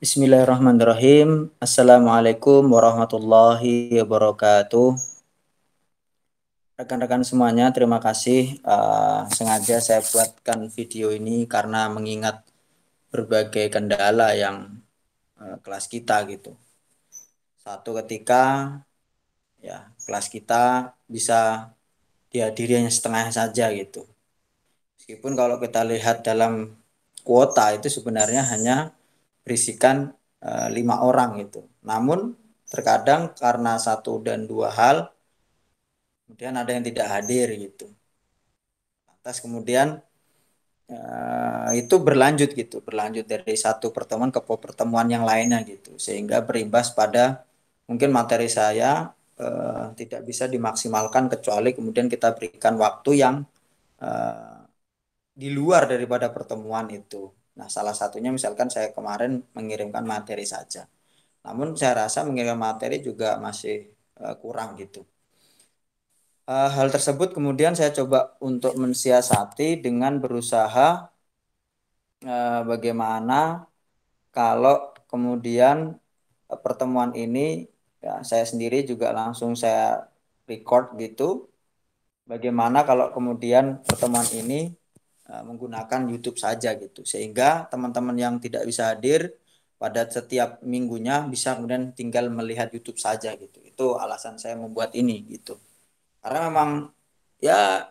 Bismillahirrahmanirrahim. Assalamualaikum warahmatullahi wabarakatuh. Rekan-rekan semuanya, terima kasih. Sengaja saya buatkan video ini karena mengingat berbagai kendala yang kelas kita gitu. Satu ketika ya kelas kita bisa dihadiri hanya setengah saja gitu. Meskipun kalau kita lihat dalam kuota itu sebenarnya hanya berisikan 5 orang itu. Namun terkadang karena satu dan dua hal, kemudian ada yang tidak hadir gitu. Atas kemudian itu berlanjut gitu, berlanjut dari satu pertemuan ke pertemuan yang lainnya gitu, sehingga berimbas pada mungkin materi saya tidak bisa dimaksimalkan kecuali kemudian kita berikan waktu yang eh, di luar daripada pertemuan itu. Nah, salah satunya misalkan saya kemarin mengirimkan materi saja. Namun saya rasa mengirim materi juga masih kurang gitu. Hal tersebut kemudian saya coba untuk mensiasati dengan berusaha bagaimana kalau kemudian pertemuan ini ya saya sendiri juga langsung saya record gitu. Bagaimana kalau kemudian pertemuan ini menggunakan YouTube saja gitu, sehingga teman-teman yang tidak bisa hadir pada setiap minggunya bisa kemudian tinggal melihat YouTube saja gitu. Itu alasan saya membuat ini gitu. Karena memang ya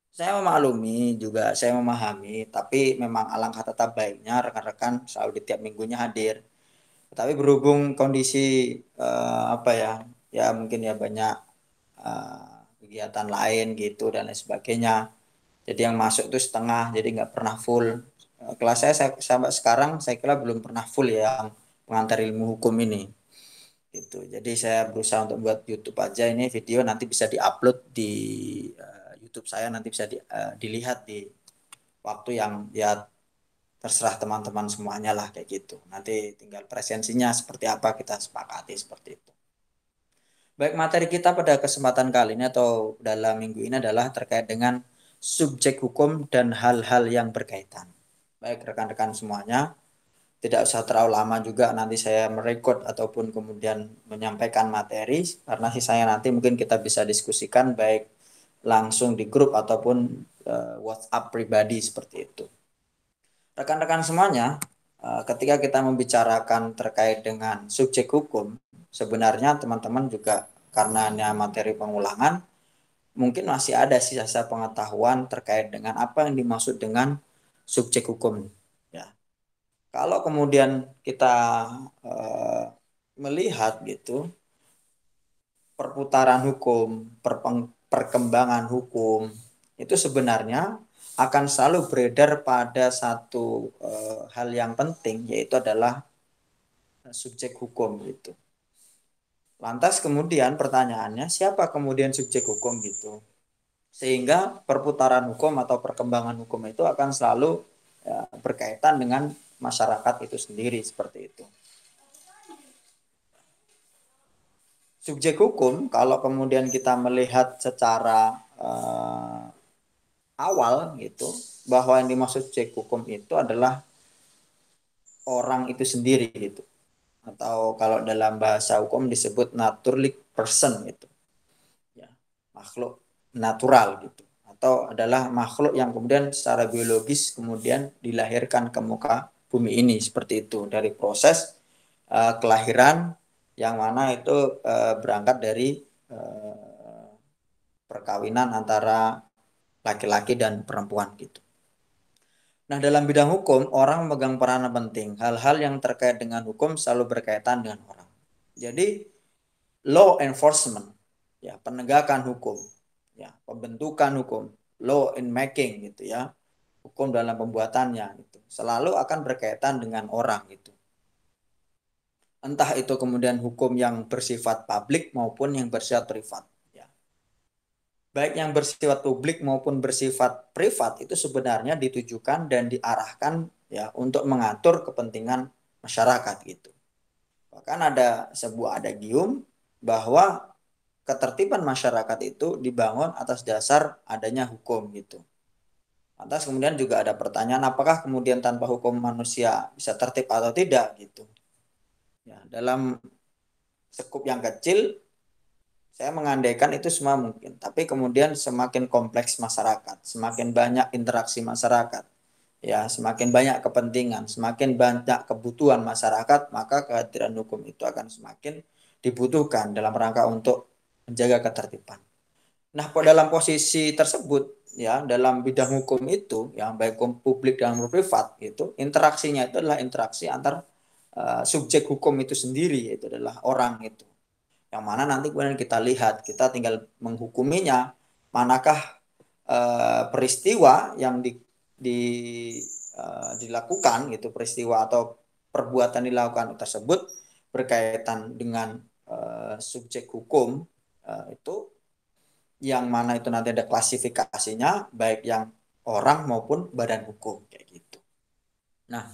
saya memaklumi juga, saya memahami, tapi memang alangkah tetap baiknya rekan-rekan selalu di tiap minggunya hadir. Tapi berhubung kondisi apa ya, ya mungkin ya banyak kegiatan lain gitu dan lain sebagainya. Jadi yang masuk itu setengah, jadi nggak pernah full. Kelas saya sampai sekarang saya kira belum pernah full ya yang pengantar ilmu hukum ini. Gitu. Jadi saya berusaha untuk buat YouTube aja ini video nanti bisa diupload di YouTube saya nanti bisa dilihat di waktu yang ya terserah teman-teman semuanya lah kayak gitu. Nanti tinggal presensinya seperti apa kita sepakati seperti itu. Baik, materi kita pada kesempatan kali ini atau dalam minggu ini adalah terkait dengan subjek hukum dan hal-hal yang berkaitan. Baik rekan-rekan semuanya, tidak usah terlalu lama juga nanti saya merekod ataupun kemudian menyampaikan materi karena sisanya nanti mungkin kita bisa diskusikan baik langsung di grup ataupun WhatsApp pribadi seperti itu. Rekan-rekan semuanya, ketika kita membicarakan terkait dengan subjek hukum, sebenarnya teman-teman juga karena hanya materi pengulangan, mungkin masih ada sisa pengetahuan terkait dengan apa yang dimaksud dengan subjek hukum. Ya, kalau kemudian kita eh, melihat gitu perputaran hukum, perkembangan hukum itu sebenarnya akan selalu beredar pada satu hal yang penting yaitu adalah subjek hukum gitu. Lantas kemudian pertanyaannya siapa kemudian subjek hukum gitu. Sehingga perputaran hukum atau perkembangan hukum itu akan selalu ya, berkaitan dengan masyarakat itu sendiri seperti itu. Subjek hukum kalau kemudian kita melihat secara awal gitu bahwa yang dimaksud subjek hukum itu adalah orang itu sendiri gitu atau kalau dalam bahasa hukum disebut naturally person gitu ya makhluk natural gitu atau adalah makhluk yang kemudian secara biologis kemudian dilahirkan ke muka bumi ini seperti itu dari proses kelahiran yang mana itu berangkat dari uh, perkawinan antara laki-laki dan perempuan gitu. Nah, dalam bidang hukum, orang memegang peranan penting. Hal-hal yang terkait dengan hukum selalu berkaitan dengan orang. Jadi, law enforcement, ya, penegakan hukum, ya, pembentukan hukum, law in making gitu ya. Hukum dalam pembuatannya gitu. Selalu akan berkaitan dengan orang gitu. Entah itu kemudian hukum yang bersifat publik maupun yang bersifat privat, ya. Baik yang bersifat publik maupun bersifat privat itu sebenarnya ditujukan dan diarahkan ya untuk mengatur kepentingan masyarakat gitu. Bahkan ada sebuah adagium bahwa ketertiban masyarakat itu dibangun atas dasar adanya hukum gitu. Lantas kemudian juga ada pertanyaan apakah kemudian tanpa hukum manusia bisa tertib atau tidak gitu. Ya, dalam skup yang kecil saya mengandaikan itu semua mungkin, tapi kemudian semakin kompleks masyarakat, semakin banyak interaksi masyarakat, ya semakin banyak kepentingan, semakin banyak kebutuhan masyarakat, maka kehadiran hukum itu akan semakin dibutuhkan dalam rangka untuk menjaga ketertiban. Nah, dalam posisi tersebut, ya dalam bidang hukum itu, yang baik hukum publik dan hukum privat, itu interaksinya itu adalah interaksi antar subjek hukum itu sendiri, yaitu adalah orang itu. Yang mana nanti kemudian kita lihat, kita tinggal menghukuminya, manakah peristiwa yang di, dilakukan gitu, peristiwa atau perbuatan dilakukan tersebut berkaitan dengan subjek hukum itu, yang mana itu nanti ada klasifikasinya, baik yang orang maupun badan hukum kayak gitu. Nah,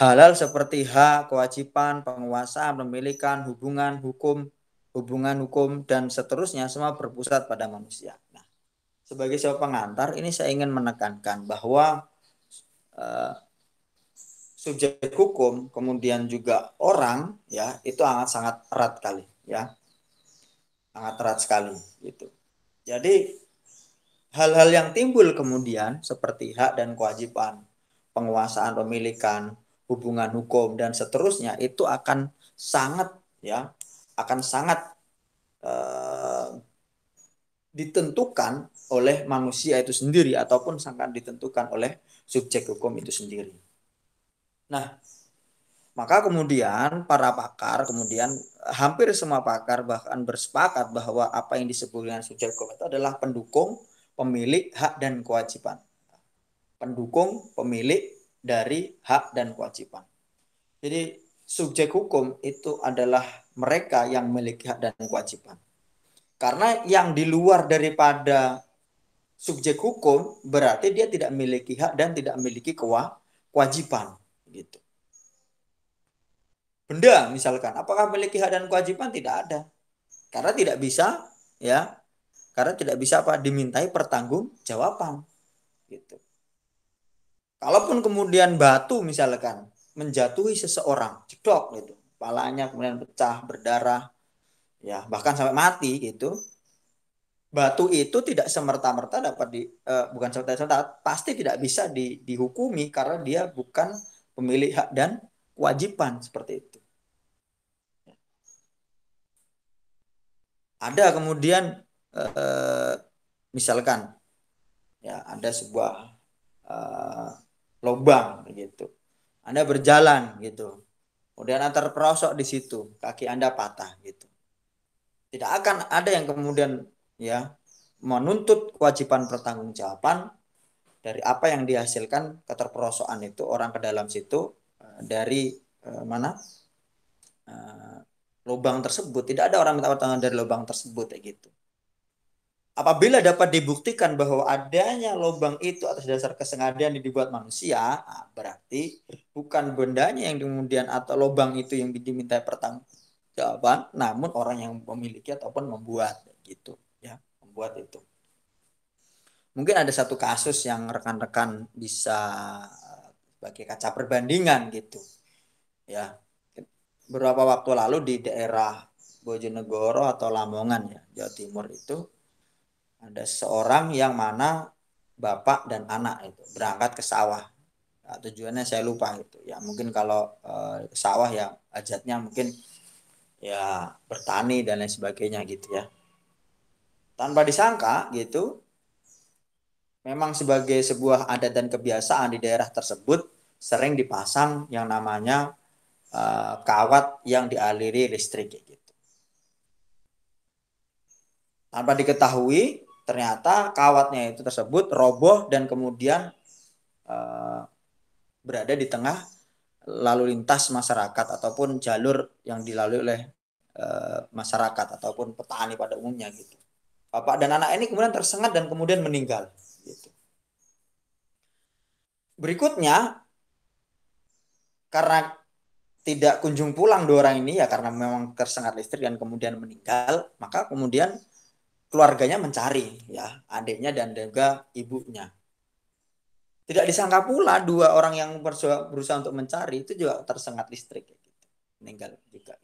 hal-hal seperti hak, kewajiban, penguasaan, pemilikan, hubungan hukum dan seterusnya semua berpusat pada manusia. Nah, sebagai sebuah pengantar ini saya ingin menekankan bahwa uh, subjek hukum kemudian juga orang ya itu sangat sangat erat kali ya, sangat erat sekali gitu. Jadi hal-hal yang timbul kemudian seperti hak dan kewajiban, penguasaan pemilikan, hubungan hukum dan seterusnya itu akan sangat ya, akan sangat eh, ditentukan oleh manusia itu sendiri ataupun sangat ditentukan oleh subjek hukum itu sendiri. Nah, maka kemudian para pakar kemudian hampir semua pakar bahkan bersepakat bahwa apa yang disebut dengan subjek hukum itu adalah pendukung, pemilik, hak dan kewajiban. Pendukung, pemilik dari hak dan kewajiban. Jadi subjek hukum itu adalah mereka yang memiliki hak dan kewajiban. Karena yang di luar daripada subjek hukum berarti dia tidak memiliki hak dan tidak memiliki kewajiban gitu. Benda misalkan, apakah memiliki hak dan kewajiban? Tidak ada. Karena tidak bisa ya, karena tidak bisa apa dimintai pertanggungjawaban gitu. Kalaupun kemudian batu misalkan menjatuhi seseorang, jedok gitu, kepalanya kemudian pecah, berdarah, ya bahkan sampai mati gitu, batu itu tidak semerta-merta dapat bukan semerta-merta, pasti tidak bisa dihukumi karena dia bukan pemilik hak dan kewajiban seperti itu. Ada kemudian eh, misalkan ya ada sebuah eh, lubang gitu, Anda berjalan gitu, kemudian antar perosok di situ, kaki Anda patah gitu. Tidak akan ada yang kemudian ya menuntut kewajiban pertanggungjawaban dari apa yang dihasilkan keterperosokan itu orang ke dalam situ dari mana eh, lubang tersebut. Tidak ada orang minta pertanggung dari lubang tersebut kayak gitu. Apabila dapat dibuktikan bahwa adanya lubang itu atas dasar kesengajaan yang dibuat manusia, nah, berarti bukan bendanya yang kemudian atau lubang itu yang diminta pertanggungjawaban, namun orang yang memiliki ataupun membuat gitu, ya, membuat itu. Mungkin ada satu kasus yang rekan-rekan bisa sebagai kaca perbandingan gitu, ya. Beberapa waktu lalu di daerah Bojonegoro atau Lamongan ya, Jawa Timur itu ada seorang yang mana bapak dan anak itu berangkat ke sawah. Nah, tujuannya saya lupa itu. Ya mungkin kalau sawah ya hajatnya mungkin ya bertani dan lain sebagainya gitu ya. Tanpa disangka gitu, memang sebagai sebuah adat dan kebiasaan di daerah tersebut sering dipasang yang namanya kawat yang dialiri listrik gitu. Tanpa diketahui ternyata kawatnya itu tersebut roboh dan kemudian eh, berada di tengah lalu lintas masyarakat ataupun jalur yang dilalui oleh masyarakat ataupun petani pada umumnya gitu. Bapak dan anak ini kemudian tersengat dan kemudian meninggal. Gitu. Berikutnya karena tidak kunjung pulang dua orang ini ya karena memang tersengat listrik dan kemudian meninggal, maka kemudian keluarganya mencari ya adiknya dan juga ibunya. Tidak disangka pula dua orang yang berusaha untuk mencari itu juga tersengat listrik, gitu. Meninggal juga.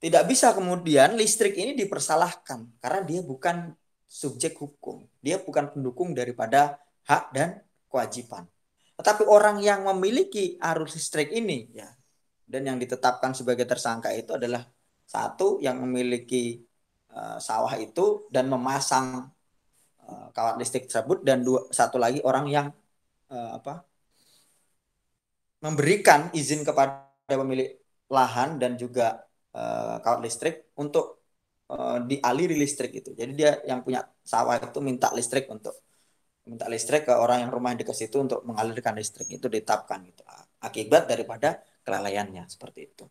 Tidak bisa kemudian listrik ini dipersalahkan karena dia bukan subjek hukum, dia bukan pendukung daripada hak dan kewajiban. Tetapi orang yang memiliki arus listrik ini, ya, dan yang ditetapkan sebagai tersangka itu adalah satu yang memiliki sawah itu dan memasang kawat listrik tersebut, dan satu lagi orang yang memberikan izin kepada pemilik lahan dan juga kawat listrik untuk dialiri listrik itu. Jadi dia yang punya sawah itu minta listrik ke orang yang rumah dekat situ untuk mengalirkan listrik, itu ditetapkan gitu. Akibat daripada kelalaiannya seperti itu.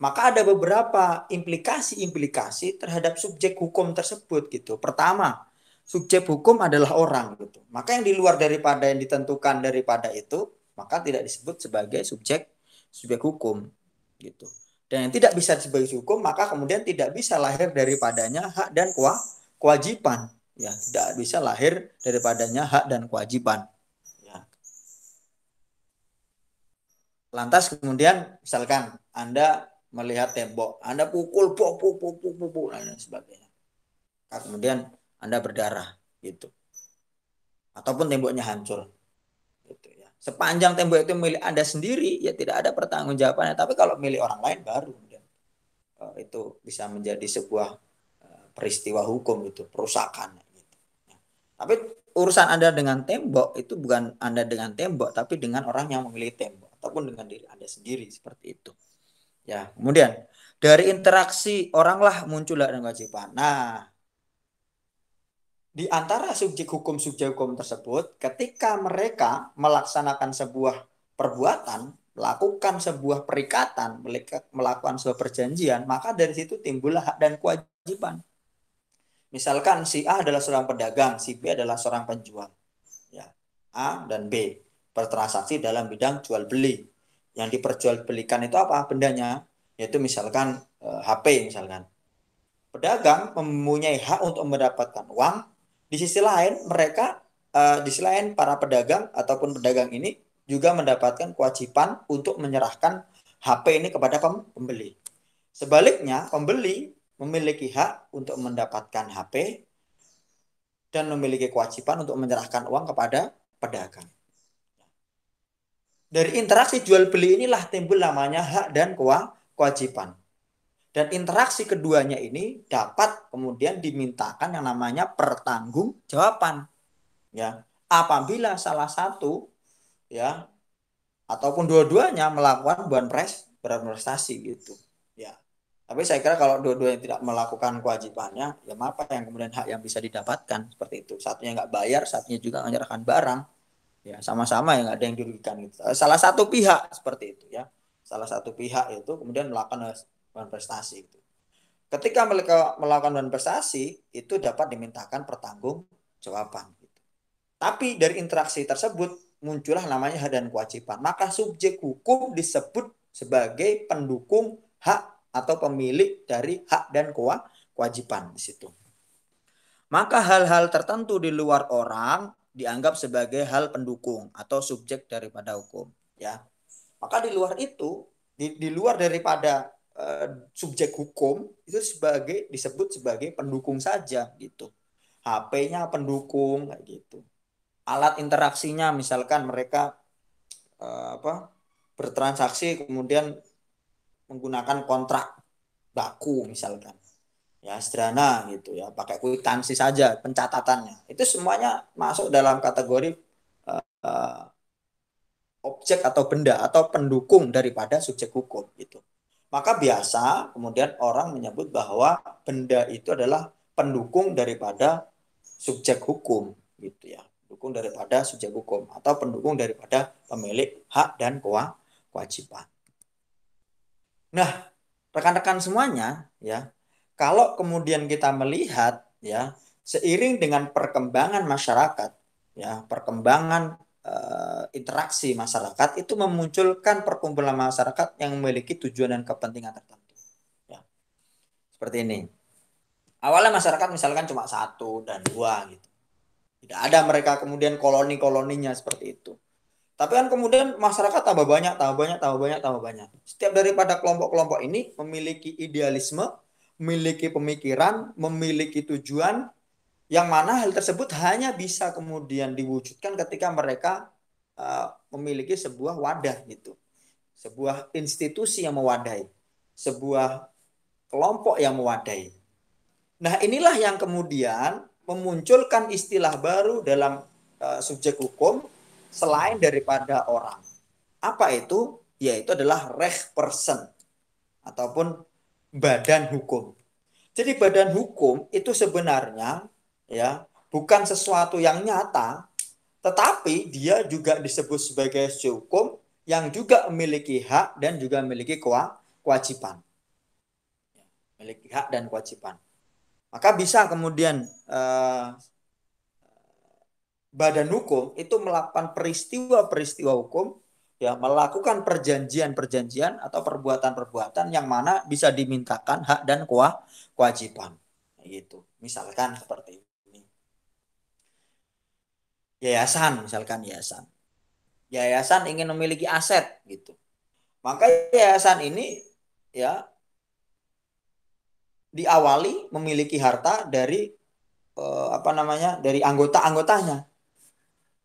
Maka ada beberapa implikasi-implikasi terhadap subjek hukum tersebut gitu. Pertama, subjek hukum adalah orang gitu. Maka yang di luar daripada yang ditentukan daripada itu, maka tidak disebut sebagai subjek hukum gitu. Dan yang tidak bisa sebagai hukum, maka kemudian tidak bisa lahir daripadanya hak dan kewajiban. Ya, tidak bisa lahir daripadanya hak dan kewajiban. Ya. Lantas kemudian misalkan Anda melihat tembok, Anda pukul, pukul, dan sebagainya. Nah, kemudian Anda berdarah, gitu. Ataupun temboknya hancur, gitu ya. Sepanjang tembok itu milik Anda sendiri, ya tidak ada pertanggungjawabannya. Tapi kalau milik orang lain baru, itu bisa menjadi sebuah peristiwa hukum, itu perusakan. Gitu. Tapi urusan Anda dengan tembok itu bukan Anda dengan tembok, tapi dengan orang yang memiliki tembok, ataupun dengan diri Anda sendiri, seperti itu. Ya, kemudian dari interaksi oranglah muncullah dan kewajiban. Nah, di antara subjek hukum tersebut, ketika mereka melaksanakan sebuah perbuatan, melakukan sebuah perikatan, melakukan sebuah perjanjian, maka dari situ timbullah hak dan kewajiban. Misalkan si A adalah seorang pedagang, si B adalah seorang penjual. Ya, A dan B bertransaksi dalam bidang jual beli. Yang diperjualbelikan itu apa bendanya? Yaitu misalkan HP misalkan. Pedagang mempunyai hak untuk mendapatkan uang. Di sisi lain di sisi lain para pedagang ataupun pedagang ini juga mendapatkan kewajiban untuk menyerahkan HP ini kepada pembeli. Sebaliknya, pembeli memiliki hak untuk mendapatkan HP dan memiliki kewajiban untuk menyerahkan uang kepada pedagang. Dari interaksi jual beli inilah timbul namanya hak dan kewajiban. Dan interaksi keduanya ini dapat kemudian dimintakan yang namanya pertanggungjawaban. Ya, apabila salah satu ya ataupun dua-duanya melakukan berprestasi gitu. Ya. Tapi saya kira kalau dua-duanya tidak melakukan kewajibannya, ya apa yang kemudian hak yang bisa didapatkan seperti itu. Satunya nggak bayar, satunya juga menyerahkan barang. Ya, sama-sama yang ada yang dirugikan gitu. Salah satu pihak seperti itu ya. Salah satu pihak itu kemudian melakukan prestasi itu. Ketika mereka melakukan prestasi itu dapat dimintakan pertanggungjawaban gitu. Tapi dari interaksi tersebut muncullah namanya hak dan kewajiban. Maka subjek hukum disebut sebagai pendukung hak atau pemilik dari hak dan kewajiban di situ. Maka hal-hal tertentu di luar orang dianggap sebagai hal pendukung atau subjek daripada hukum, ya. Maka di luar itu, di luar daripada subjek hukum itu disebut sebagai pendukung saja gitu. HP-nya pendukung kayak gitu. Alat interaksinya misalkan mereka bertransaksi kemudian menggunakan kontrak baku misalkan. Ya sederhana gitu ya, pakai kwitansi saja pencatatannya. Itu semuanya masuk dalam kategori uh, objek atau benda atau pendukung daripada subjek hukum gitu. Maka biasa kemudian orang menyebut bahwa benda itu adalah pendukung daripada subjek hukum gitu ya. Pendukung daripada subjek hukum atau pendukung daripada pemilik hak dan kewajiban. Nah, rekan-rekan semuanya ya, kalau kemudian kita melihat ya, seiring dengan perkembangan masyarakat ya, perkembangan interaksi masyarakat itu memunculkan perkumpulan masyarakat yang memiliki tujuan dan kepentingan tertentu. Ya, seperti ini. Awalnya masyarakat misalkan cuma satu dan dua gitu. Tidak ada mereka kemudian koloni-koloninya seperti itu. Tapi kan kemudian masyarakat tambah banyak, tambah banyak, tambah banyak, tambah banyak. Setiap daripada kelompok-kelompok ini memiliki idealisme, memiliki pemikiran, memiliki tujuan, yang mana hal tersebut hanya bisa kemudian diwujudkan ketika mereka memiliki sebuah wadah gitu, sebuah institusi yang mewadahi, sebuah kelompok yang mewadahi. Nah, inilah yang kemudian memunculkan istilah baru dalam subjek hukum selain daripada orang. Apa itu? Yaitu adalah Rechtsperson ataupun badan hukum. Jadi badan hukum itu sebenarnya ya bukan sesuatu yang nyata, tetapi dia juga disebut sebagai hukum yang juga memiliki hak dan juga memiliki kewajiban. Memiliki hak dan kewajiban. Maka bisa kemudian badan hukum itu melakukan peristiwa-peristiwa hukum, ya melakukan perjanjian-perjanjian atau perbuatan-perbuatan yang mana bisa dimintakan hak dan kewajiban. Gitu. Misalkan seperti ini. Yayasan, misalkan yayasan. Yayasan ingin memiliki aset gitu. Maka yayasan ini ya diawali memiliki harta dari apa namanya? Dari anggota-anggotanya.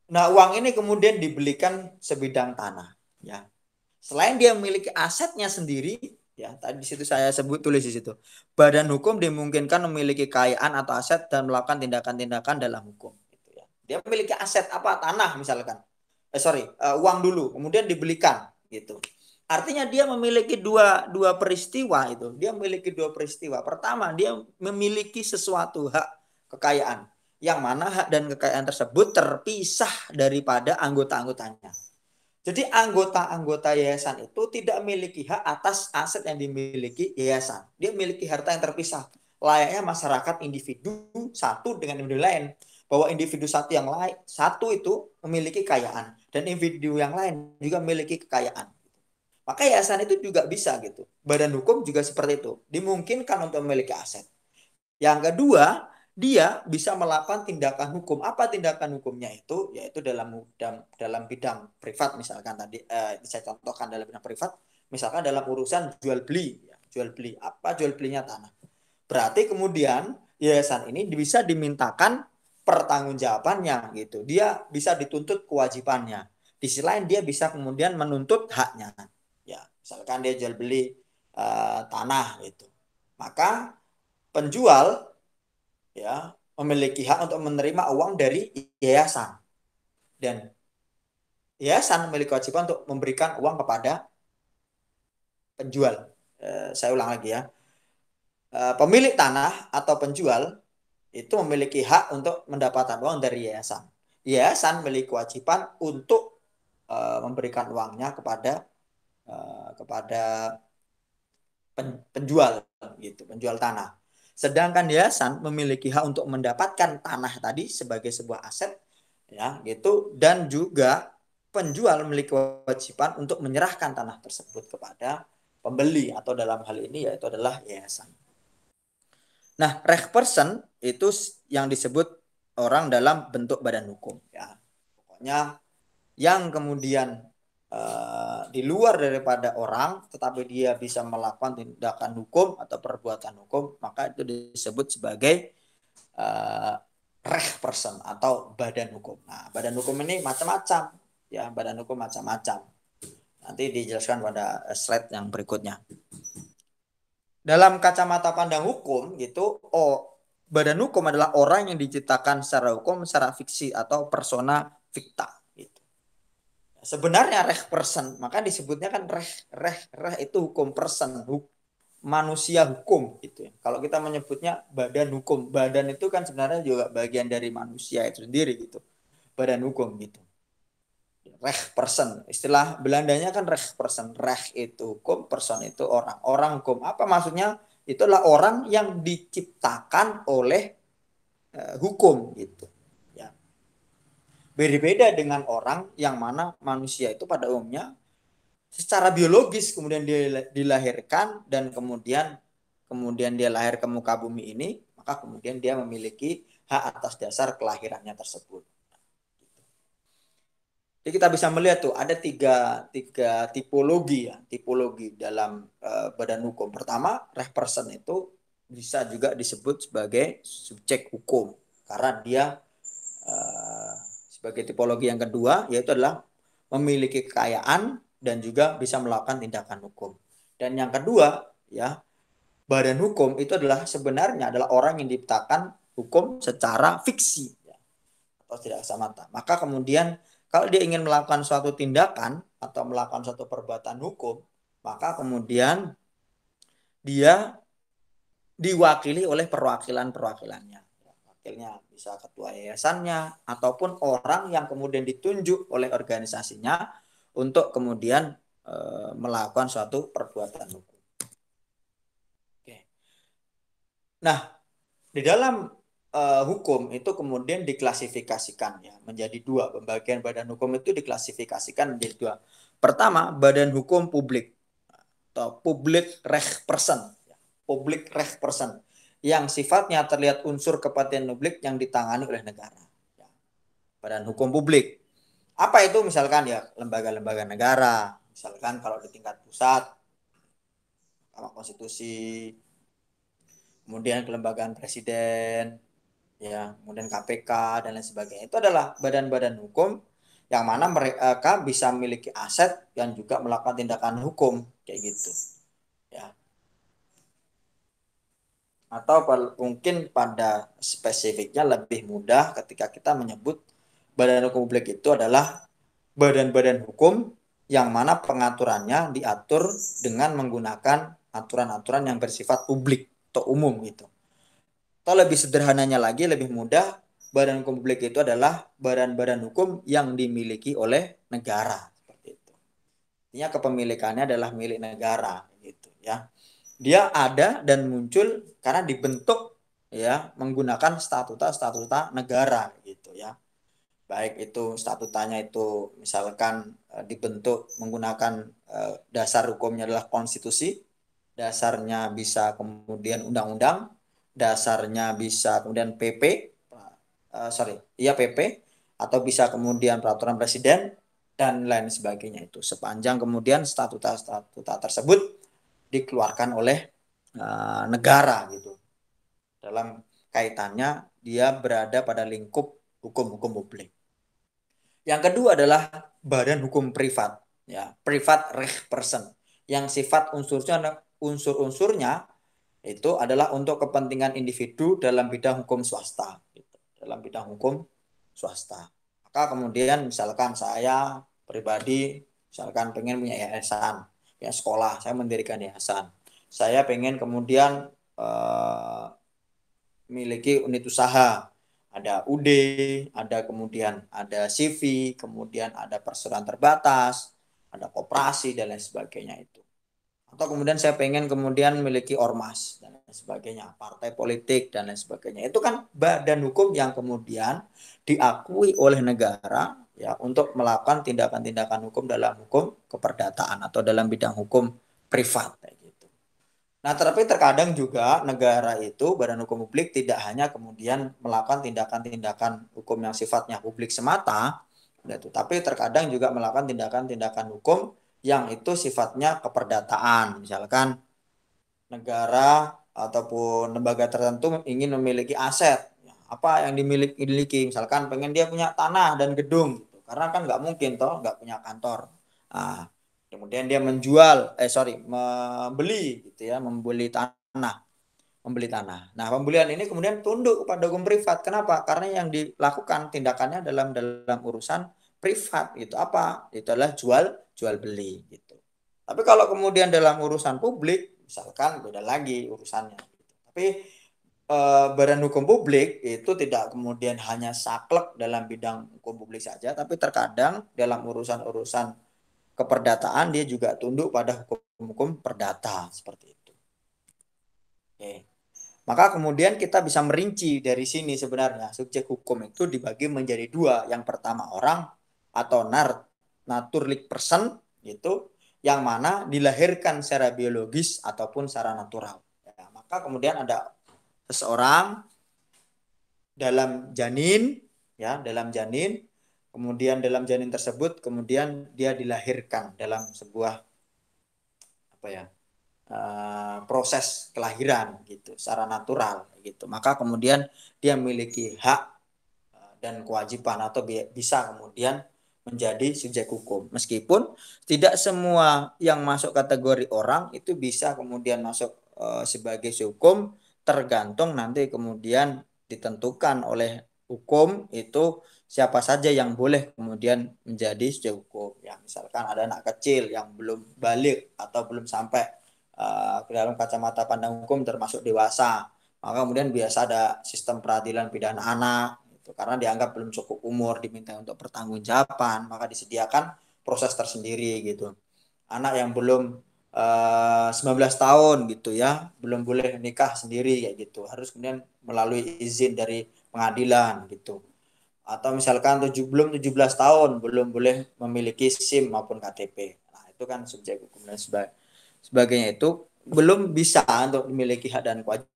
Nah, uang ini kemudian dibelikan sebidang tanah, ya. Selain dia memiliki asetnya sendiri, ya, tadi di situ saya sebut tulis di situ. Badan hukum dimungkinkan memiliki kekayaan atau aset dan melakukan tindakan-tindakan dalam hukum, gitu ya. Dia memiliki aset apa? Tanah misalkan. Uang dulu, kemudian dibelikan, gitu. Artinya dia memiliki dua dua peristiwa itu. Dia memiliki dua peristiwa. Pertama, dia memiliki sesuatu hak kekayaan yang mana hak dan kekayaan tersebut terpisah daripada anggota-anggotanya. Jadi anggota-anggota yayasan itu tidak memiliki hak atas aset yang dimiliki yayasan. Dia memiliki harta yang terpisah. Layaknya masyarakat individu satu dengan individu lain. Bahwa individu satu yang lain, satu itu memiliki kekayaan. Dan individu yang lain juga memiliki kekayaan. Maka yayasan itu juga bisa gitu. Badan hukum juga seperti itu. Dimungkinkan untuk memiliki aset. Yang kedua, dia bisa melakukan tindakan hukum. Apa tindakan hukumnya itu? Yaitu dalam bidang privat misalkan tadi saya contohkan dalam bidang privat, misalkan dalam urusan jual beli, ya, jual beli. Apa jual belinya tanah? Berarti kemudian yayasan ini bisa dimintakan pertanggungjawabannya gitu. Dia bisa dituntut kewajibannya. Di sisi lain dia bisa kemudian menuntut haknya. Ya, misalkan dia jual beli tanah gitu. Maka penjual ya memiliki hak untuk menerima uang dari yayasan dan yayasan memiliki kewajiban untuk memberikan uang kepada penjual. Saya ulang lagi ya. Pemilik tanah atau penjual itu memiliki hak untuk mendapatkan uang dari yayasan. Yayasan memiliki kewajiban untuk memberikan uangnya kepada penjual gitu, penjual tanah. Sedangkan yayasan memiliki hak untuk mendapatkan tanah tadi sebagai sebuah aset ya gitu dan juga penjual memiliki kewajiban untuk menyerahkan tanah tersebut kepada pembeli atau dalam hal ini yaitu adalah yayasan. Nah, rek person itu yang disebut orang dalam bentuk badan hukum ya. Pokoknya yang kemudian di luar daripada orang tetapi dia bisa melakukan tindakan hukum atau perbuatan hukum maka itu disebut sebagai uh, reh person atau badan hukum. Nah, badan hukum ini macam-macam ya, badan hukum macam-macam. Nanti dijelaskan pada slide yang berikutnya. Dalam kacamata pandang hukum gitu, badan hukum adalah orang yang diciptakan secara hukum, secara fiksi atau persona ficta. Gitu. Sebenarnya reh person, maka disebutnya kan reh itu hukum person, manusia hukum gitu ya. Kalau kita menyebutnya badan hukum, badan itu kan sebenarnya juga bagian dari manusia itu sendiri gitu. Badan hukum gitu. Reh person, istilah Belandanya kan reh person. Reh itu hukum, person itu orang. Orang hukum apa maksudnya? Itulah orang yang diciptakan oleh hukum gitu. Ya. Berbeda dengan orang yang mana manusia itu pada umumnya secara biologis kemudian dia dilahirkan dan kemudian dia lahir ke muka bumi ini maka kemudian dia memiliki hak atas dasar kelahirannya tersebut. Jadi kita bisa melihat tuh ada tiga tipologi ya, tipologi dalam badan hukum. Pertama, reh person itu bisa juga disebut sebagai subjek hukum karena dia sebagai tipologi yang kedua yaitu adalah memiliki kekayaan dan juga bisa melakukan tindakan hukum. Dan yang kedua ya, badan hukum itu adalah sebenarnya adalah orang yang diciptakan hukum secara fiksi ya, atau tidak semata. Maka kemudian kalau dia ingin melakukan suatu tindakan atau melakukan suatu perbuatan hukum, maka kemudian dia diwakili oleh perwakilan-perwakilannya. Wakilnya bisa ketua yayasannya ataupun orang yang kemudian ditunjuk oleh organisasinya untuk kemudian melakukan suatu perbuatan hukum. Oke. Nah, di dalam hukum itu kemudian diklasifikasikan ya menjadi dua. Pembagian badan hukum itu diklasifikasikan menjadi dua. Pertama, badan hukum publik atau public reh person. Public reh person yang sifatnya terlihat unsur kepentingan publik yang ditangani oleh negara. Badan hukum publik. Apa itu misalkan ya lembaga-lembaga negara. Misalkan kalau di tingkat pusat, Mahkamah Konstitusi, kemudian kelembagaan presiden, ya, kemudian KPK dan lain sebagainya. Itu adalah badan-badan hukum yang mana mereka bisa memiliki aset dan juga melakukan tindakan hukum kayak gitu. Ya. Atau mungkin pada spesifiknya lebih mudah ketika kita menyebut badan hukum publik itu adalah badan-badan hukum yang mana pengaturannya diatur dengan menggunakan aturan-aturan yang bersifat publik atau umum gitu. Atau lebih sederhananya lagi, lebih mudah, badan hukum publik itu adalah badan-badan hukum yang dimiliki oleh negara. Seperti itu. Artinya kepemilikannya adalah milik negara gitu ya. Dia ada dan muncul karena dibentuk ya menggunakan statuta-statuta negara gitu ya. Baik itu statutanya itu misalkan dibentuk menggunakan dasar hukumnya adalah konstitusi, dasarnya bisa kemudian undang-undang, dasarnya bisa kemudian PP, PP, atau bisa kemudian peraturan presiden dan lain sebagainya itu. Sepanjang kemudian statuta-statuta tersebut dikeluarkan oleh negara gitu. Dalam kaitannya dia berada pada lingkup hukum-hukum publik. Yang kedua adalah badan hukum privat, ya, privat reh person, yang sifat unsur-unsurnya itu adalah untuk kepentingan individu dalam bidang hukum swasta, gitu. Dalam bidang hukum swasta. Maka kemudian misalkan saya pribadi, misalkan pengen punya yayasan, punya sekolah, saya mendirikan yayasan. Saya pengen kemudian memiliki unit usaha, ada UD, ada kemudian ada CV, kemudian ada perseroan terbatas, ada koperasi dan lain sebagainya itu. Atau kemudian saya pengen kemudian memiliki ormas dan lain sebagainya, partai politik dan lain sebagainya. Itu kan badan hukum yang kemudian diakui oleh negara ya untuk melakukan tindakan-tindakan hukum dalam hukum keperdataan atau dalam bidang hukum privat. Nah, tetapi terkadang juga negara itu, badan hukum publik tidak hanya kemudian melakukan tindakan-tindakan hukum yang sifatnya publik semata, tapi terkadang juga melakukan tindakan-tindakan hukum yang itu sifatnya keperdataan. Misalkan negara ataupun lembaga tertentu ingin memiliki aset. Apa yang dimiliki? Misalkan pengen dia punya tanah dan gedung. Karena kan nggak mungkin toh nggak punya kantor. Nah, kemudian dia membeli gitu ya, membeli tanah. Nah, pembelian ini kemudian tunduk pada hukum privat. Kenapa? Karena yang dilakukan tindakannya dalam urusan privat gitu. Apa? Itu adalah jual beli gitu. Tapi kalau kemudian dalam urusan publik, misalkan beda lagi urusannya. Tapi badan hukum publik itu tidak kemudian hanya saklek dalam bidang hukum publik saja, tapi terkadang dalam urusan-urusan keperdataan dia juga tunduk pada hukum-hukum perdata seperti itu. Oke. Maka kemudian kita bisa merinci dari sini sebenarnya subjek hukum itu dibagi menjadi dua. Yang pertama orang atau naturlik person gitu, yang mana dilahirkan secara biologis ataupun secara natural. Ya, maka kemudian ada seseorang dalam janin, ya, dalam janin. Kemudian dalam janin tersebut kemudian dia dilahirkan dalam sebuah apa ya? Proses kelahiran gitu secara natural gitu. Maka kemudian dia memiliki hak dan kewajiban atau bisa kemudian menjadi subjek hukum. Meskipun tidak semua yang masuk kategori orang itu bisa kemudian masuk sebagai hukum, tergantung nanti kemudian ditentukan oleh hukum itu siapa saja yang boleh kemudian menjadi subjek hukum. Ya, misalkan ada anak kecil yang belum balik atau belum sampai ke dalam kacamata pandang hukum termasuk dewasa, maka kemudian biasa ada sistem peradilan pidana anak gitu. Karena dianggap belum cukup umur diminta untuk pertanggungjawaban, maka disediakan proses tersendiri gitu. Anak yang belum 19 tahun gitu ya, belum boleh nikah sendiri kayak gitu, harus kemudian melalui izin dari pengadilan gitu. Atau misalkan belum 17 tahun belum boleh memiliki SIM maupun KTP. Nah, itu kan subjek hukum dan sebagainya itu belum bisa untuk memiliki hak dan kewajiban.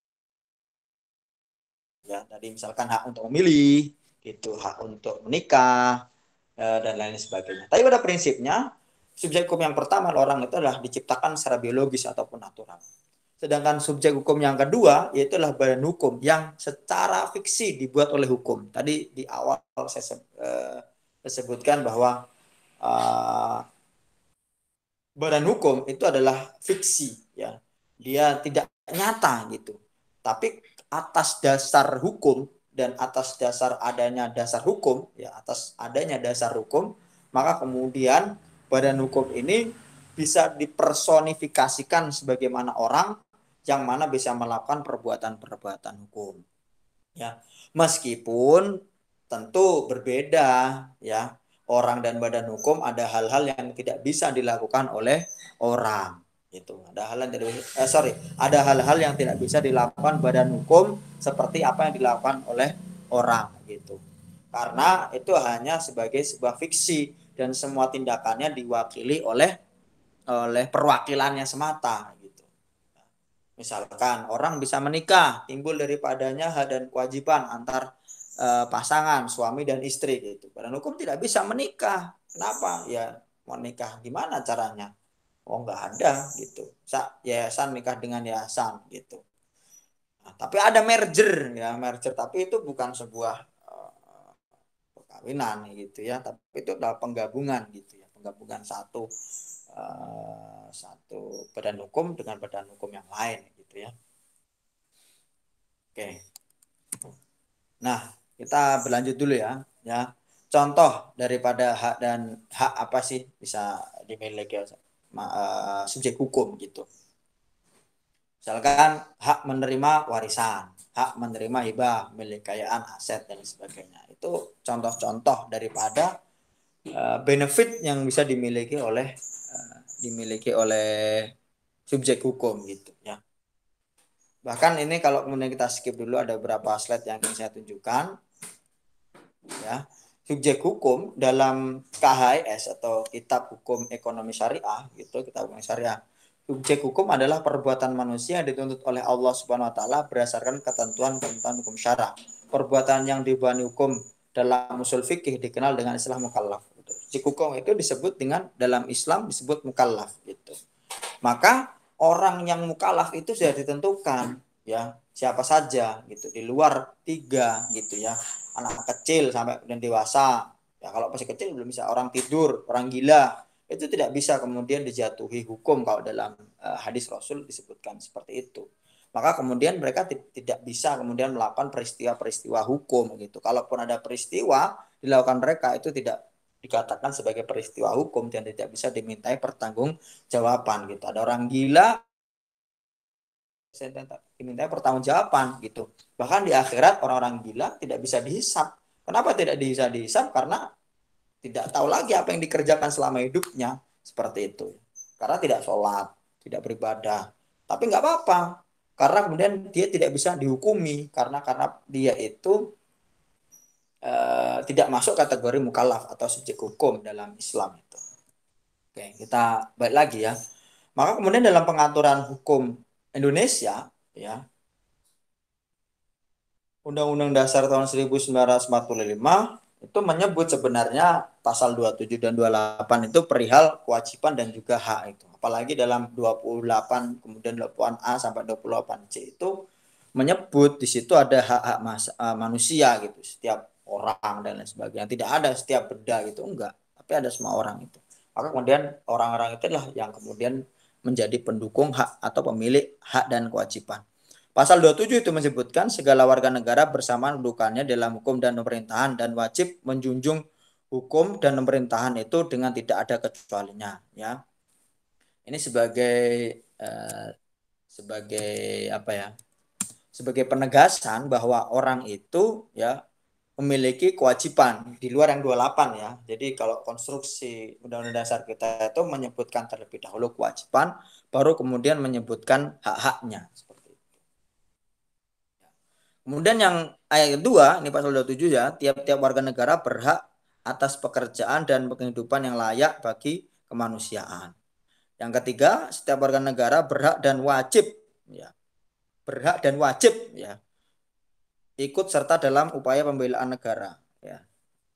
Ya, tadi misalkan hak untuk memilih, gitu, hak untuk menikah, dan lain sebagainya. Tapi pada prinsipnya, subjek hukum yang pertama orang itu adalah diciptakan secara biologis ataupun natural. Sedangkan subjek hukum yang kedua, yaitu adalah badan hukum yang secara fiksi dibuat oleh hukum. Tadi di awal saya sebutkan bahwa uh, badan hukum itu adalah fiksi, ya, dia tidak nyata gitu, tapi atas dasar hukum dan atas dasar adanya dasar hukum, ya, atas adanya dasar hukum, maka kemudian badan hukum ini bisa dipersonifikasikan sebagaimana orang yang mana bisa melakukan perbuatan-perbuatan hukum, ya, meskipun tentu berbeda, ya, orang dan badan hukum ada hal-hal yang tidak bisa dilakukan oleh orang itu, ada hal yang tidak ada hal-hal yang tidak bisa dilakukan badan hukum seperti apa yang dilakukan oleh orang gitu, karena itu hanya sebagai sebuah fiksi dan semua tindakannya diwakili oleh perwakilannya semata gitu. Misalkan orang bisa menikah, timbul daripadanya hak dan kewajiban antar pasangan suami dan istri gitu. Badan hukum tidak bisa menikah. Kenapa? Ya mau nikah gimana caranya? Oh nggak ada gitu. Yayasan nikah dengan yayasan gitu. Nah, tapi ada merger, ya, merger, tapi itu bukan sebuah perkawinan gitu ya, tapi itu adalah penggabungan gitu ya, penggabungan satu badan hukum dengan badan hukum yang lain gitu ya. Oke. Nah, kita berlanjut dulu ya. Ya, contoh daripada hak dan hak apa sih bisa dimiliki subjek hukum gitu. Misalkan hak menerima warisan, hak menerima hibah, milik kekayaan, aset dan sebagainya. Itu contoh-contoh daripada benefit yang bisa dimiliki oleh subjek hukum gitu ya. Bahkan ini kalau kemudian kita skip dulu ada beberapa slide yang ingin saya tunjukkan ya. Subjek hukum dalam KHS atau Kitab Hukum Ekonomi Syariah gitu, Kitab Hukum Syariah. Subjek hukum adalah perbuatan manusia yang dituntut oleh Allah Subhanahu wa taala berdasarkan ketentuan-ketentuan hukum syara. Perbuatan yang dibani hukum dalam usul fikih dikenal dengan istilah mukallaf. Subjek hukum itu disebut dengan dalam Islam disebut mukallaf gitu. Maka orang yang mukallaf itu sudah ditentukan ya siapa saja gitu di luar tiga gitu ya, anak kecil sampai kemudian dewasa, ya kalau masih kecil belum bisa, orang tidur, orang gila itu tidak bisa kemudian dijatuhi hukum kalau dalam hadis Rasul disebutkan seperti itu. Maka kemudian mereka tidak bisa kemudian melakukan peristiwa-peristiwa hukum gitu. Kalaupun ada peristiwa dilakukan mereka itu tidak dikatakan sebagai peristiwa hukum dan tidak bisa dimintai pertanggungjawaban gitu. Ada orang gila dimintai pertanggungjawaban gitu. Bahkan di akhirat orang-orang gila tidak bisa dihisap. Kenapa tidak bisa dihisap? Karena tidak tahu lagi apa yang dikerjakan selama hidupnya seperti itu. Karena tidak sholat, tidak beribadah. Tapi nggak apa-apa. Karena kemudian dia tidak bisa dihukumi karena dia itu tidak masuk kategori mukallaf atau subjek hukum dalam Islam itu. Oke, kita balik lagi ya. Maka kemudian dalam pengaturan hukum Indonesia ya, Undang-Undang Dasar tahun 1945 itu menyebut sebenarnya pasal 27 dan 28 itu perihal kewajiban dan juga hak itu. Apalagi dalam 28 kemudian 28A sampai 28C itu menyebut di situ ada hak-hak manusia gitu, setiap orang dan lain sebagainya. Tidak ada setiap benda gitu, enggak, tapi ada semua orang itu. Maka kemudian orang-orang itulah yang kemudian menjadi pendukung hak atau pemilik hak dan kewajiban. Pasal 27 itu menyebutkan segala warga negara bersamaan kedudukannya dalam hukum dan pemerintahan dan wajib menjunjung hukum dan pemerintahan itu dengan tidak ada kecualinya, ya. Ini eh, sebagai apa ya? Sebagai penegasan bahwa orang itu ya memiliki kewajiban di luar yang 28 ya. Jadi kalau konstruksi Undang-Undang Dasar kita itu menyebutkan terlebih dahulu kewajiban, baru kemudian menyebutkan hak-haknya. Seperti itu. Kemudian yang ayat kedua, ini pasal 27 ya, tiap-tiap warga negara berhak atas pekerjaan dan penghidupan yang layak bagi kemanusiaan. Yang ketiga, setiap warga negara berhak dan wajib ya, berhak dan wajib ya ikut serta dalam upaya pembelaan negara ya.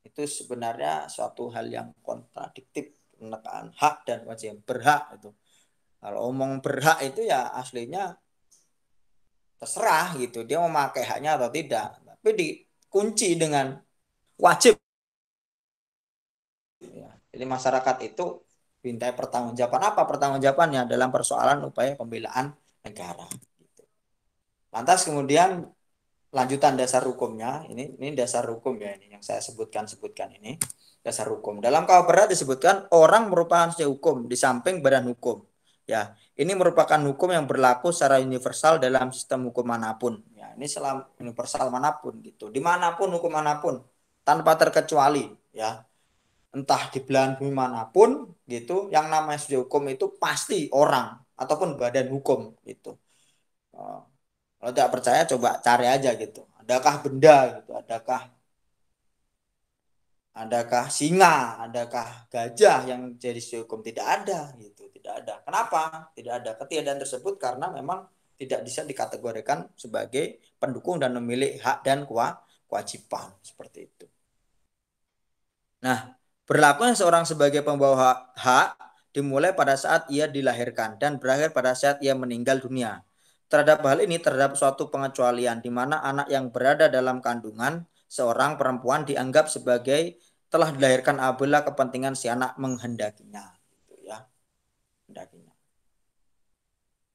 Itu sebenarnya suatu hal yang kontradiktif, penekaan hak dan wajib. Berhak itu. Kalau omong berhak itu ya aslinya terserah gitu, dia mau memakai haknya atau tidak. Tapi dikunci dengan wajib ya. Jadi masyarakat itu dimintai pertanggungjawaban, apa pertanggungjawabannya dalam persoalan upaya pembelaan negara gitu. Lantas kemudian lanjutan dasar hukumnya, ini dasar hukum ya, ini yang saya sebutkan ini dasar hukum. Dalam KUH berat disebutkan orang merupakan subjek hukum di samping badan hukum. Ya, ini merupakan hukum yang berlaku secara universal dalam sistem hukum manapun. Ya, ini selam universal manapun gitu. Dimanapun hukum manapun tanpa terkecuali ya. Entah di belahan bumi manapun gitu, yang namanya subjek hukum itu pasti orang ataupun badan hukum gitu. Oh, kalau tidak percaya coba cari aja gitu. Adakah benda gitu, adakah singa, adakah gajah yang jadi hukum? Tidak ada gitu, tidak ada. Kenapa? Tidak ada. Ketiadaan tersebut karena memang tidak bisa dikategorikan sebagai pendukung dan memilih hak dan kewajiban seperti itu. Nah, berlakunya seorang sebagai pembawa hak dimulai pada saat ia dilahirkan dan berakhir pada saat ia meninggal dunia. Terhadap hal ini terdapat suatu pengecualian di mana anak yang berada dalam kandungan seorang perempuan dianggap sebagai telah dilahirkan apabila kepentingan si anak menghendakinya. Gitu ya, menghendakinya.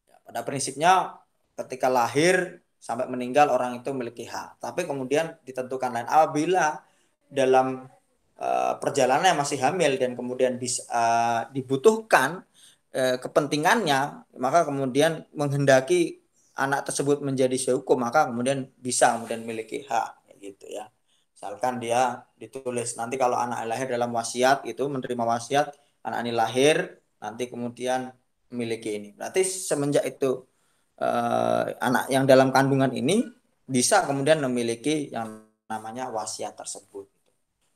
Ya, pada prinsipnya ketika lahir sampai meninggal orang itu memiliki hak. Tapi kemudian ditentukan lain apabila dalam perjalanan yang masih hamil dan kemudian bisa dibutuhkan kepentingannya, maka kemudian menghendaki anak tersebut menjadi sehukum, maka kemudian bisa kemudian memiliki hak gitu ya. Misalkan dia ditulis nanti kalau anak lahir dalam wasiat itu menerima wasiat anak ini lahir nanti kemudian memiliki ini. Berarti semenjak itu anak yang dalam kandungan ini bisa kemudian memiliki yang namanya wasiat tersebut.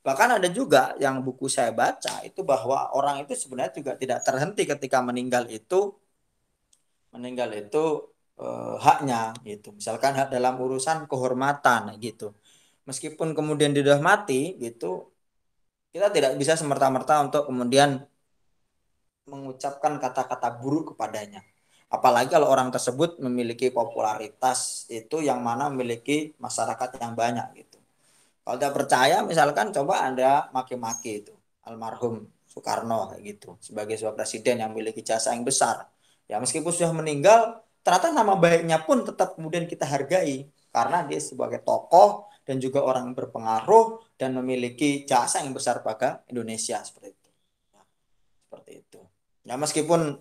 Bahkan ada juga yang buku saya baca itu bahwa orang itu sebenarnya juga tidak terhenti ketika meninggal itu haknya gitu. Misalkan hak dalam urusan kehormatan gitu. Meskipun kemudian dia sudah mati gitu, kita tidak bisa semerta-merta untuk kemudian mengucapkan kata-kata buruk kepadanya. Apalagi kalau orang tersebut memiliki popularitas itu yang mana memiliki masyarakat yang banyak gitu. Kalau tidak percaya misalkan coba Anda maki-maki itu almarhum Soekarno kayak gitu sebagai sebuah presiden yang memiliki jasa yang besar. Ya meskipun sudah meninggal, ternyata nama baiknya pun tetap kemudian kita hargai karena dia sebagai tokoh dan juga orang berpengaruh dan memiliki jasa yang besar bagi Indonesia seperti itu. Ya, seperti itu. Ya meskipun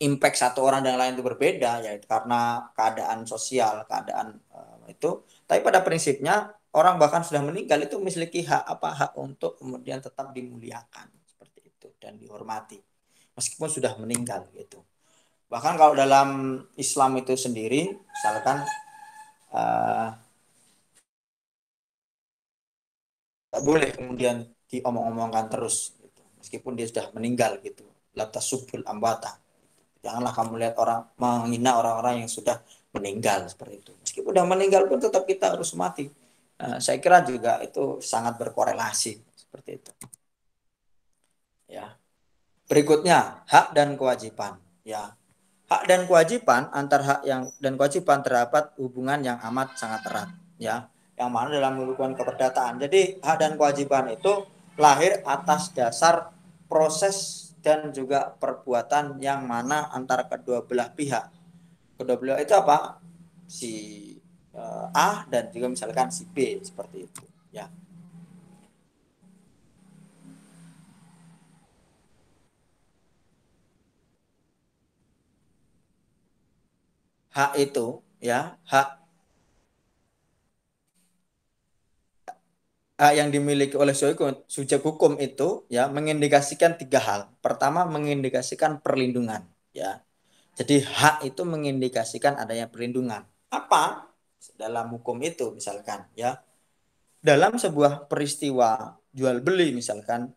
impact satu orang dan lain itu berbeda ya karena keadaan sosial, keadaan itu. Tapi pada prinsipnya orang bahkan sudah meninggal itu memiliki hak untuk kemudian tetap dimuliakan seperti itu dan dihormati meskipun sudah meninggal gitu. Bahkan kalau dalam Islam itu sendiri misalkan uh, tak boleh kemudian diomong-omongkan terus gitu. Meskipun dia sudah meninggal gitu. La tasubul ambata. Janganlah kamu lihat orang menghina orang-orang yang sudah meninggal seperti itu. meskipun udah meninggal pun tetap kita harus mati. Saya kira juga itu sangat berkorelasi seperti itu. Ya. Berikutnya hak dan kewajiban. Ya, hak dan kewajiban antar hak yang dan kewajiban terdapat hubungan yang amat sangat erat. Ya, yang mana dalam hubungan keperdataan. Jadi hak dan kewajiban itu lahir atas dasar proses dan juga perbuatan yang mana antara kedua belah pihak. Kedua belah itu apa? Si A dan juga misalkan si B seperti itu. Ya, hak itu ya hak yang dimiliki oleh subjek hukum itu ya mengindikasikan tiga hal. Pertama mengindikasikan perlindungan ya. Jadi hak itu mengindikasikan adanya perlindungan. Apa? Dalam hukum itu misalkan ya. Dalam sebuah peristiwa jual beli misalkan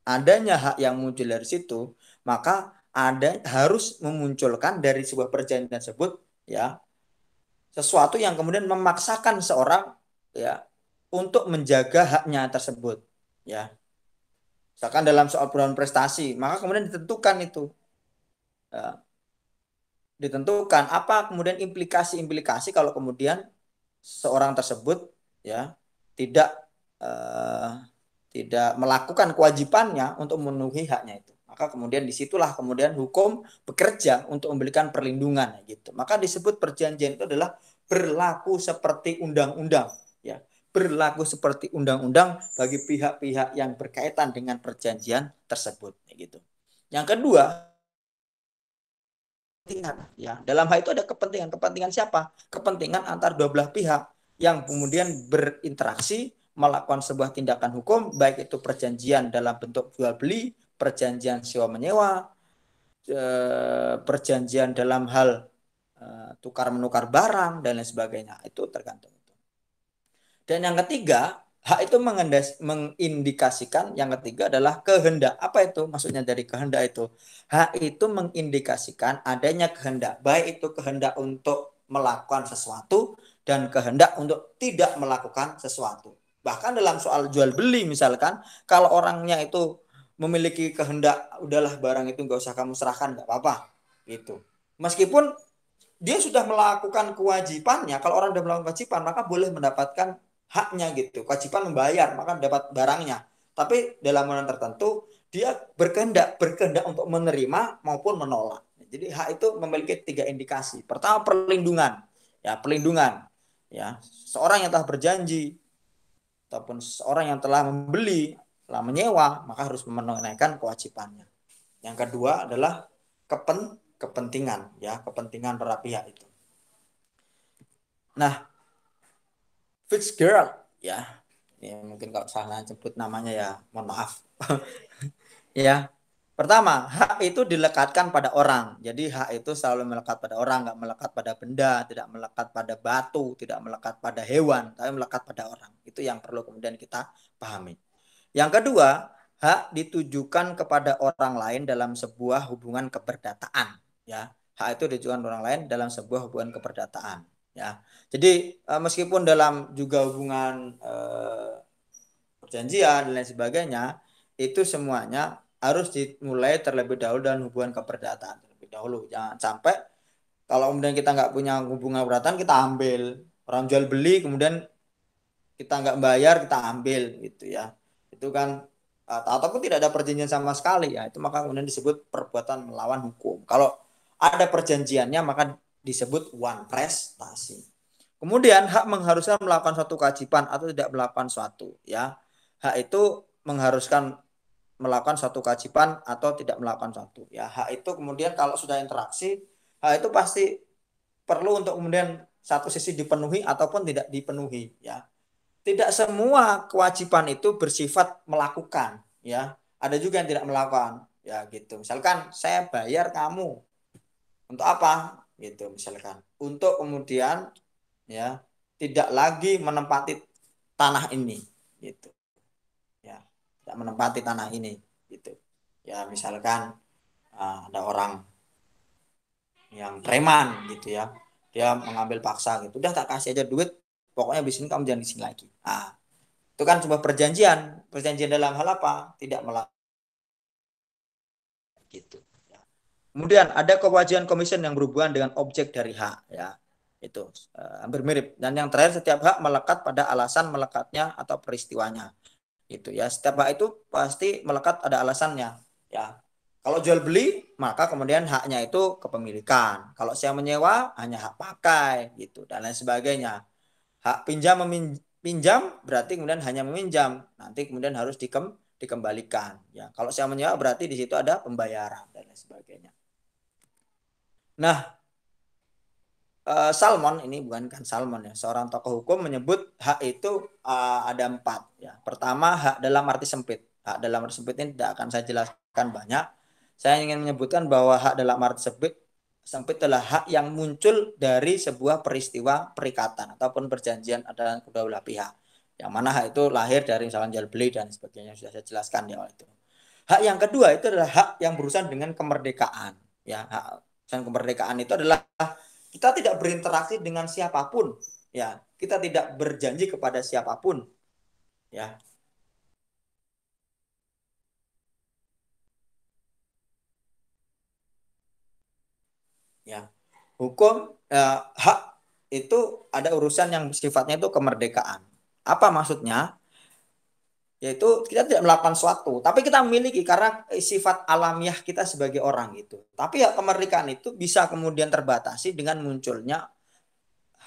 adanya hak yang muncul dari situ, maka ada harus memunculkan dari sebuah perjanjian tersebut ya sesuatu yang kemudian memaksakan seorang ya untuk menjaga haknya tersebut ya. Misalkan dalam soal perubahan prestasi, maka kemudian ditentukan itu, ya, ditentukan apa kemudian implikasi-implikasi kalau kemudian seorang tersebut ya tidak eh, tidak melakukan kewajibannya untuk memenuhi haknya itu. Maka kemudian disitulah kemudian hukum bekerja untuk memberikan perlindungan gitu. Maka disebut perjanjian itu adalah berlaku seperti undang-undang ya. Berlaku seperti undang-undang bagi pihak-pihak yang berkaitan dengan perjanjian tersebut gitu. Yang kedua, kepentingan ya. Dalam hal itu ada kepentingan. Kepentingan siapa? Kepentingan antar dua belah pihak yang kemudian berinteraksi melakukan sebuah tindakan hukum, baik itu perjanjian dalam bentuk jual beli, perjanjian sewa menyewa, perjanjian dalam hal tukar menukar barang dan lain sebagainya. Itu tergantung. Dan yang ketiga, hak itu mengindikasikan yang ketiga adalah kehendak. Apa itu maksudnya dari kehendak itu? Hak itu mengindikasikan adanya kehendak, baik itu kehendak untuk melakukan sesuatu dan kehendak untuk tidak melakukan sesuatu. Bahkan dalam soal jual beli misalkan, kalau orangnya itu memiliki kehendak, udahlah barang itu nggak usah kamu serahkan, nggak apa-apa, gitu. Meskipun dia sudah melakukan kewajibannya. Kalau orang sudah melakukan kewajiban, maka boleh mendapatkan haknya gitu. Kewajiban membayar, maka dapat barangnya. Tapi dalam momen tertentu, dia berkehendak untuk menerima maupun menolak. Jadi hak itu memiliki tiga indikasi. Pertama perlindungan, ya perlindungan, ya seorang yang telah berjanji ataupun seorang yang telah membeli, telah menyewa, maka harus menunaikan kewajibannya. Yang kedua adalah kepentingan, ya kepentingan para pihak itu. Nah, Fitzgerald, ya, ini mungkin kalau salah sebut namanya ya, mohon maaf. Ya, pertama hak itu dilekatkan pada orang. Jadi hak itu selalu melekat pada orang, nggak melekat pada benda, tidak melekat pada batu, tidak melekat pada hewan, tapi melekat pada orang. Itu yang perlu kemudian kita pahami. Yang kedua, hak ditujukan kepada orang lain dalam sebuah hubungan keperdataan. Ya, hak itu ditujukan orang lain dalam sebuah hubungan keperdataan. Ya, jadi meskipun dalam juga hubungan perjanjian dan lain sebagainya, itu semuanya harus dimulai terlebih dahulu dan hubungan keperdataan terlebih dahulu. Jangan sampai kalau kemudian kita nggak punya hubungan keperdataan kita ambil orang jual beli kemudian kita nggak bayar kita ambil gitu ya itu kan ataupun tidak ada perjanjian sama sekali ya itu maka kemudian disebut perbuatan melawan hukum kalau ada perjanjiannya maka disebut one prestasi kemudian hak mengharuskan melakukan suatu kewajiban atau tidak melakukan suatu ya hak itu mengharuskan melakukan suatu kewajiban atau tidak melakukan suatu ya hak itu kemudian kalau sudah interaksi hak itu pasti perlu untuk kemudian satu sisi dipenuhi ataupun tidak dipenuhi ya tidak semua kewajiban itu bersifat melakukan ya ada juga yang tidak melakukan ya gitu misalkan saya bayar kamu untuk apa gitu misalkan untuk kemudian ya tidak lagi menempati tanah ini gitu ya tidak menempati tanah ini gitu ya misalkan ada orang yang preman gitu ya dia mengambil paksa gitu, udah tak kasih aja duit, pokoknya di sini kamu jangan di sini lagi. Nah, itu kan sebuah perjanjian dalam hal apa? Tidak melanggar gitu. Ya. Kemudian ada kewajiban komision yang berhubungan dengan objek dari hak, ya itu hampir mirip. Dan yang terakhir, setiap hak melekat pada alasan melekatnya atau peristiwanya. Itu ya, setiap hak itu pasti melekat ada alasannya. Ya, kalau jual beli maka kemudian haknya itu kepemilikan. Kalau saya menyewa hanya hak pakai gitu dan lain sebagainya. Hak pinjam berarti kemudian hanya meminjam, nanti kemudian harus dikembalikan. Ya, kalau saya menyewa berarti di situ ada pembayaran dan lain sebagainya. Nah, Salmon ini bukan kan Salmon ya, seorang tokoh hukum menyebut hak itu ada 4 ya. Pertama, hak dalam arti sempit. Hak dalam arti sempit ini tidak akan saya jelaskan banyak. Saya ingin menyebutkan bahwa hak dalam arti sempit adalah hak yang muncul dari sebuah peristiwa perikatan ataupun perjanjian antara kedua belah pihak. Yang mana hak itu lahir dari misalnya jual beli dan sebagainya, sudah saya jelaskan di awal itu. Hak yang kedua itu adalah hak yang berurusan dengan kemerdekaan. Ya, hak dan kemerdekaan itu adalah kita tidak berinteraksi dengan siapapun, ya kita tidak berjanji kepada siapapun, ya ya hukum hak itu ada urusan yang sifatnya itu kemerdekaan. Apa maksudnya? Yaitu kita tidak melakukan suatu, tapi kita memiliki karena sifat alamiah kita sebagai orang itu. Tapi hak kemerdekaan itu bisa kemudian terbatasi dengan munculnya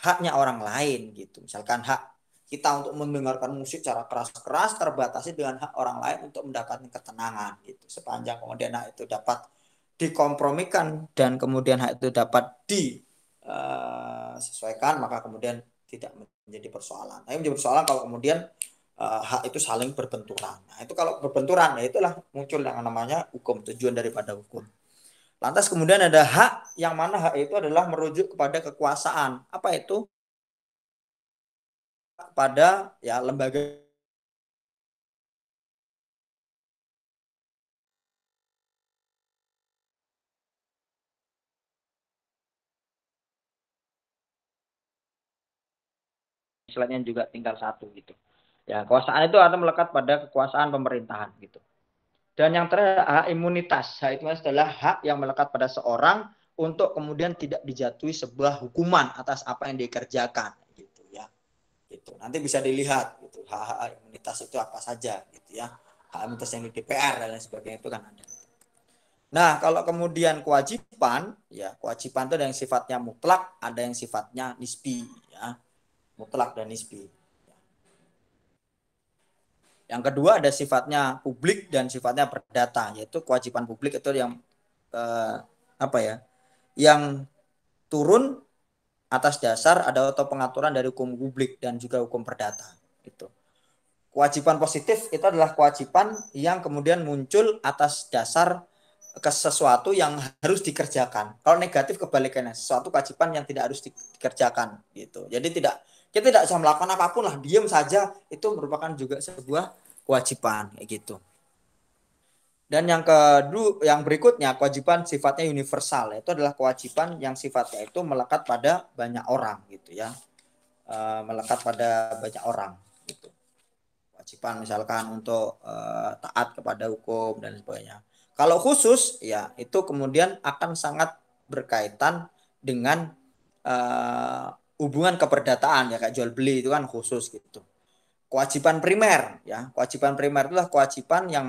haknya orang lain gitu. Misalkan hak kita untuk mendengarkan musik secara keras-keras terbatasi dengan hak orang lain untuk mendapatkan ketenangan gitu. Sepanjang kemudian hak itu dapat dikompromikan dan kemudian hak itu dapat disesuaikan, maka kemudian tidak menjadi persoalan. Tapi menjadi persoalan kalau kemudian hak itu saling berbenturan. Nah, itu kalau berbenturan ya itulah muncul yang namanya hukum, tujuan daripada hukum. Lantas kemudian ada hak yang mana hak itu adalah merujuk kepada kekuasaan. Apa itu? Kepada ya lembaga slide-nya juga tinggal satu gitu. Ya, kekuasaan itu akan melekat pada kekuasaan pemerintahan gitu. Dan yang terakhir hak imunitas. Hak itu adalah hak yang melekat pada seorang untuk kemudian tidak dijatuhi sebuah hukuman atas apa yang dikerjakan gitu ya. Gitu. Nanti bisa dilihat gitu. Hak imunitas itu apa saja gitu ya. Hak imunitas yang di DPR dan lain sebagainya itu kan ada. Nah, kalau kemudian kewajiban, ya kewajiban itu ada yang sifatnya mutlak, ada yang sifatnya nisbi, ya mutlak dan nisbi. Yang kedua ada sifatnya publik dan sifatnya perdata, yaitu kewajiban publik itu yang apa ya, yang turun atas dasar ada atau pengaturan dari hukum publik dan juga hukum perdata. Itu. Kewajiban positif itu adalah kewajiban yang kemudian muncul atas dasar ke sesuatu yang harus dikerjakan. Kalau negatif kebalikannya, sesuatu kewajiban yang tidak harus dikerjakan gitu. Jadi kita tidak bisa melakukan apapun lah, diam saja itu merupakan juga sebuah kewajiban kayak gitu. Dan yang kedua, yang berikutnya kewajiban sifatnya universal, itu adalah kewajiban yang sifatnya itu melekat pada banyak orang gitu ya, melekat pada banyak orang gitu. Kewajiban misalkan untuk taat kepada hukum dan sebagainya. Kalau khusus ya itu kemudian akan sangat berkaitan dengan hubungan keperdataan ya, kayak jual beli itu kan khusus gitu. Kewajiban primer ya, kewajiban primer itulah kewajiban yang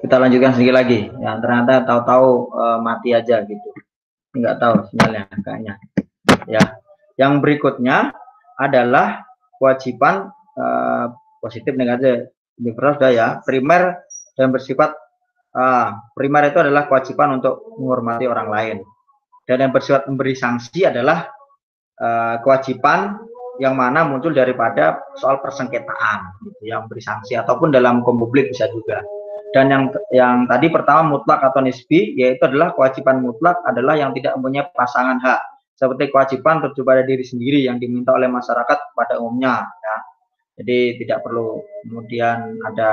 kita lanjutkan sedikit lagi. Ya, ternyata tahu-tahu mati aja gitu. Nggak tahu sinyalnya kayaknya. Ya, yang berikutnya adalah kewajiban positif negatif universal sudah ya, primer dan bersifat Primer itu adalah kewajiban untuk menghormati orang lain. Dan yang bersifat memberi sanksi adalah kewajiban yang mana muncul daripada soal persengketaan, gitu, yang memberi sanksi ataupun dalam hukum publik bisa juga. Dan yang tadi pertama mutlak atau nisbi, yaitu adalah kewajiban mutlak adalah yang tidak mempunyai pasangan hak, seperti kewajiban terjun pada diri sendiri yang diminta oleh masyarakat pada umumnya. Ya. Jadi tidak perlu kemudian ada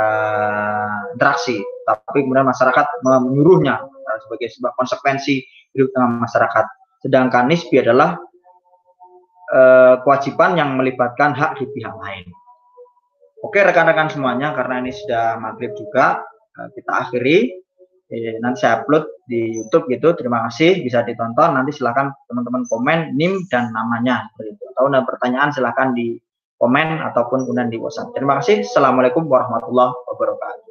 interaksi, tapi kemudian masyarakat menyuruhnya sebagai sebuah konsekuensi hidup dengan masyarakat. Sedangkan nisbi adalah kewajiban yang melibatkan hak di pihak lain. Oke rekan-rekan semuanya, karena ini sudah maghrib juga, kita akhiri. Nanti saya upload di YouTube gitu. Terima kasih, bisa ditonton. Nanti silakan teman-teman komen NIM dan namanya. Kalau ada pertanyaan silakan di komen ataupun kemudian di WhatsApp. Terima kasih. Assalamualaikum warahmatullahi wabarakatuh.